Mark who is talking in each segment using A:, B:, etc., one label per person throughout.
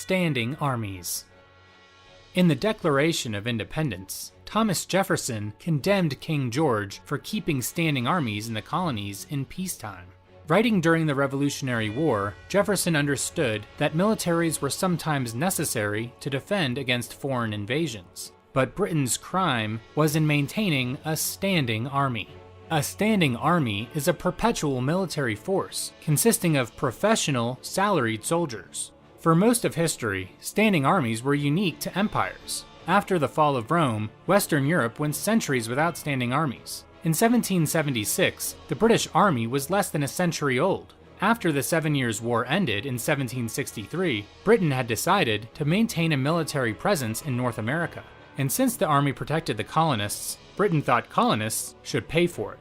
A: standing armies. In the Declaration of Independence, Thomas Jefferson condemned King George for keeping standing armies in the colonies in peacetime. Writing during the Revolutionary War, Jefferson understood that militaries were sometimes necessary to defend against foreign invasions, but Britain's crime was in maintaining a standing army. A standing army is a perpetual military force consisting of professional, salaried soldiers. For most of history, standing armies were unique to empires. After the fall of Rome, Western Europe went centuries without standing armies. In 1776, the British Army was less than a century old. After the 7 Years' War ended in 1763, Britain had decided to maintain a military presence in North America. And since the army protected the colonists, Britain thought colonists should pay for it.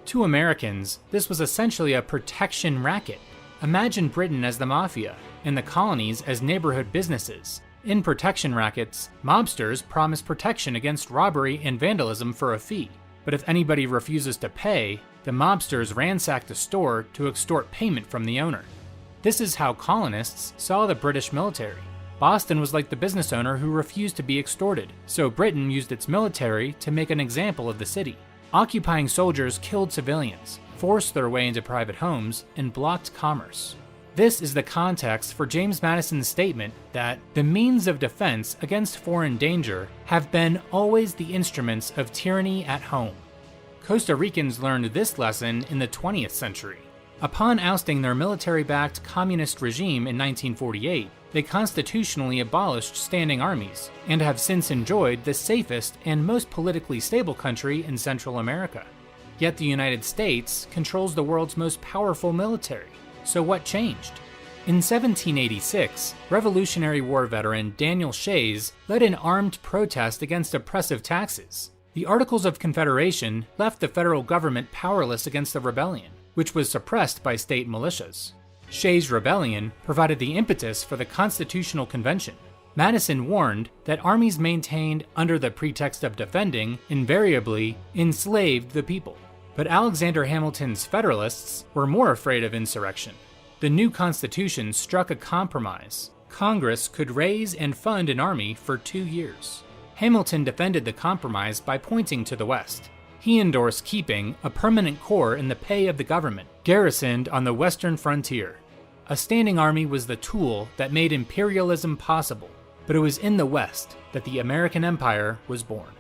A: To Americans, this was essentially a protection racket. Imagine Britain as the mafia, and the colonies as neighborhood businesses. In protection rackets, mobsters promise protection against robbery and vandalism for a fee. But if anybody refuses to pay, the mobsters ransack the store to extort payment from the owner. This is how colonists saw the British military. Boston was like the business owner who refused to be extorted, so Britain used its military to make an example of the city. Occupying soldiers killed civilians, forced their way into private homes, and blocked commerce. This is the context for James Madison's statement that the means of defense against foreign danger have been always the instruments of tyranny at home. Costa Ricans learned this lesson in the 20th century. Upon ousting their military-backed communist regime in 1948, they constitutionally abolished standing armies, and have since enjoyed the safest and most politically stable country in Central America. Yet the United States controls the world's most powerful military. So what changed? In 1786, Revolutionary War veteran Daniel Shays led an armed protest against oppressive taxes. The Articles of Confederation left the federal government powerless against the rebellion, which was suppressed by state militias. Shays' rebellion provided the impetus for the Constitutional Convention. Madison warned that armies maintained under the pretext of defending invariably enslaved the people. But Alexander Hamilton's Federalists were more afraid of insurrection. The new Constitution struck a compromise. Congress could raise and fund an army for 2 years. Hamilton defended the compromise by pointing to the West. He endorsed keeping a permanent corps in the pay of the government, garrisoned on the western frontier. A standing army was the tool that made imperialism possible, but it was in the West that the American Empire was born.